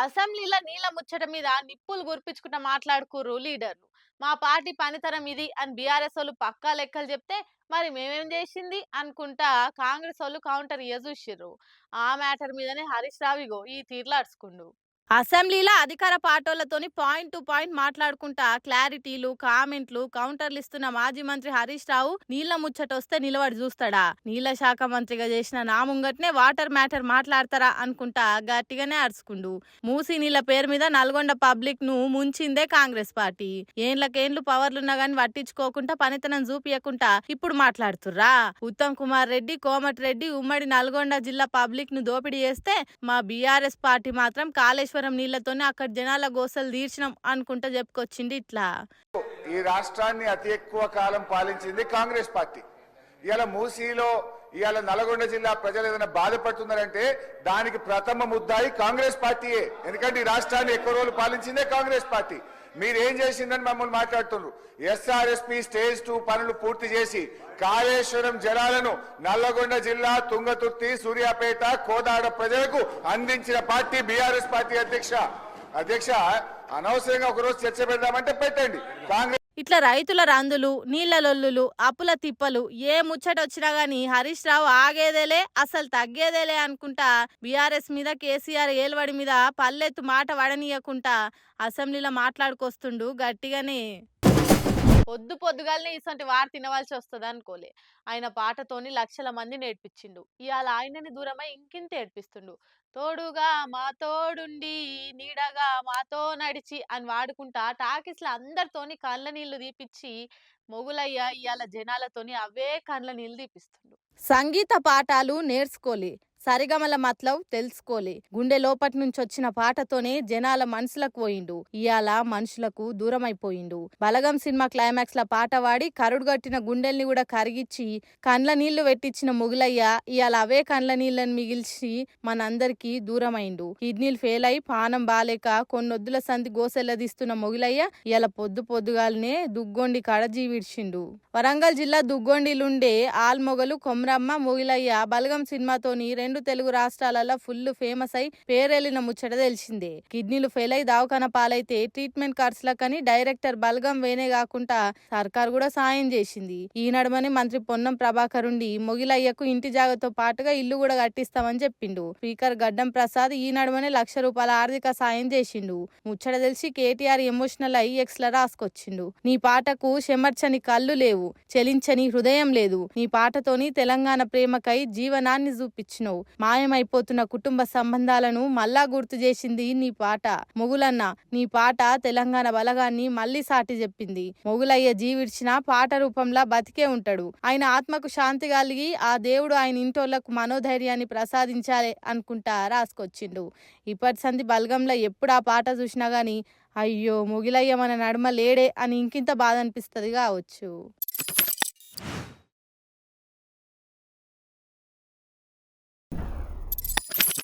అసెంబ్లీలో నీళ్ల ముచ్చట మీద నిప్పులు గురిపించుకుంటా మాట్లాడుకుర్రు లీడర్లు. మా పార్టీ పనితనం ఇది అని బీఆర్ఎస్ వాళ్ళు పక్కా లెక్కలు చెప్తే మరి మేమేం చేసింది అనుకుంటా కాంగ్రెస్ వాళ్ళు కౌంటర్ చూసిర్రు. ఆ మ్యాటర్ మీదనే హరీష్ రావు ఇగో ఈ తీర్లాడుచుకుండు. అసెంబ్లీలో అధికార పార్టీలతోని పాయింట్ టు పాయింట్ మాట్లాడుకుంటా క్లారిటీలు కామెంట్లు కౌంటర్లు ఇస్తున్న మాజీ మంత్రి హరీష్ రావు నీళ్ల ముచ్చట వస్తే నిలబడి చూస్తాడా? నీళ్ల శాఖ మంత్రిగా చేసిన నా ముంగట్నే వాటర్ మ్యాటర్ మాట్లాడతారా అనుకుంటా గట్టిగానే అరుచుకుండు. మూసీ నీళ్ల పేరు మీద నల్గొండ పబ్లిక్ ను ముంచిందే కాంగ్రెస్ పార్టీ. ఏండ్లకేండ్లు పవర్లున్నా గాని పట్టించుకోకుండా పనితనం చూపియకుండా ఇప్పుడు మాట్లాడుతుర్రా? ఉత్తమ్ కుమార్ రెడ్డి కోమటి రెడ్డి ఉమ్మడి నల్గొండ జిల్లా పబ్లిక్ ను దోపిడీ చేస్తే మా బీఆర్ఎస్ పార్టీ మాత్రం కాళేశ్వరం నీళ్లతోనే అక్కడ జనాల గోసలు తీర్చినాం అనుకుంటా చెప్పుకొచ్చింది ఇట్లా. ఈ రాష్ట్రాన్ని అతి ఎక్కువ కాలం పాలించింది కాంగ్రెస్ పార్టీ. ఇవాళ మూసీలో ఇవాళ నల్గొండ జిల్లా ప్రజలు ఏదైనా బాధపడుతున్నారంటే దానికి ప్రథమ ముద్దాయి కాంగ్రెస్ పార్టీయే. ఎందుకంటే ఈ రాష్ట్రాన్ని ఎక్కువ రోజులు పాలించిందే కాంగ్రెస్ పార్టీ. మీరేం చేసిందని మమ్మల్ని మాట్లాడుతున్నారు. ఎస్ఆర్ఎస్పి స్టేజ్ 2 పనులు పూర్తి చేసి కాళేశ్వరం జలాలను నల్లగొండ జిల్లా తుంగతుర్తి సూర్యాపేట కోదాడ ప్రజలకు అందించిన పార్టీ బీఆర్ఎస్ పార్టీ. అధ్యక్ష అనవసరంగా ఒకరోజు చర్చ పెడదామంటే పెట్టండి. కాంగ్రెస్ ఇట్లా రైతుల రందులు నీళ్ల లొల్లులు అప్పుల తిప్పలు ఏ ముచ్చట వచ్చినా గానీ హరీష్ రావు ఆగేదేలే అసలు తగ్గేదేలే అనుకుంటా బీఆర్ఎస్ మీద కేసీఆర్ ఏలువడి మీద పల్లెత్తు మాట వడనీయకుంటా అసెంబ్లీలో మాట్లాడుకొస్తుండు గట్టిగానే. పొద్దు పొద్దుగాలనే ఇసంటి వారు తినవలసి వస్తుంది అనుకోలే. ఆయన పాటతోని లక్షల మంది నేర్పించిండు. ఇవాళ ఆయనని దూరమై ఇంకింత ఏడ్పిస్తుండు. తోడుగా మా తోడుండి నీడగా మాతో నడిచి అని వాడుకుంటా టాకీస్లో అందరితోని కళ్ళ నీళ్లు తీపిచ్చి మొగులయ్య ఇవాళ జనాలతోని అవే కళ్ళ నీళ్లు తీపిస్తుండు. సంగీత పాఠాలు నేర్చుకోలే, సరిగమల మతలబ్ తెలుసుకోలే, గుండె లోపటి నుంచి వచ్చిన పాటతోనే జనాల మనసులకు పోయిండు. ఇయాల మనుషులకు దూరమైపోయిండు. బలగం సినిమా క్లైమాక్స్ ల పాట వాడి కరుడుగట్టిన గుండెల్ని కూడా కరిగిచ్చి కండ్ల నీళ్లు పెట్టించిన మొగులయ్య ఇయాల అవే కండ్ల నీళ్లను మిగిల్చి మనందరికీ దూరమైండు. కిడ్నీలు ఫెయిల్ అయి పానం బాలేక కొన్నొద్దుల సంధి గోసెల్లదీస్తున్న మొగులయ్య ఇయాల పొద్దు పొద్దుగాలనే దుగ్గొండి కాడ జీవిడ్చిండు. వరంగల్ జిల్లా దుగ్గొండిలుండే ఆల్మొగలు కొమ్రమ్మ మొగులయ్య బలగం సినిమాతోని 2 తెలుగు రాష్ట్రాలలో ఫుల్ ఫేమస్ అయి పేరెళ్లిన ముచ్చట తెలిసిందే. కిడ్నీలు ఫెయిల్ అయి దవాఖాన పాలైతే ట్రీట్మెంట్ ఖర్చులకని డైరెక్టర్ బలగం వేనే కాకుండా సర్కార్ కూడా సాయం చేసింది. ఈ నడుమని మంత్రి పొన్నం ప్రభాకర్ ఉండి మొగిలయ్యకు ఇంటి జాగతో పాటుగా ఇల్లు కూడా కట్టిస్తామని చెప్పిండు. స్పీకర్ గడ్డం ప్రసాద్ ఈ నడుమనే ₹1,00,000 ఆర్థిక సాయం చేసిండు. ముచ్చట తెలిసి కేటీఆర్ ఎమోషనల్ అయి ఎక్స్ ల రాసుకొచ్చిండు. నీ పాటకు చెమర్చని కళ్ళు లేవు, చెలించని హృదయం లేదు. నీ పాటతోని తెలంగాణ ప్రేమకై జీవనాన్ని చూపించినవు. మాయమైపోతున్న కుటుంబ సంబంధాలను మళ్ళా గుర్తు చేసింది నీ పాట. మొగులన్న నీ పాట తెలంగాణ బలగాన్ని మళ్ళీ సాటి చెప్పింది. మొగులయ్య జీవిడ్చిన పాట రూపంలో బతికే ఉంటాడు. ఆయన ఆత్మకు శాంతి కలిగి ఆ దేవుడు ఆయన ఇంటోళ్లకు మనోధైర్యాన్ని ప్రసాదించాలి అనుకుంటా రాసుకొచ్చిండు. ఇప్పటి సంది బలగంలో ఎప్పుడు ఆ పాట చూసినా గానీ అయ్యో మొగిలయ్య మన నడుమ లేడే అని ఇంకింత బాధ అనిపిస్తుంది కావచ్చు.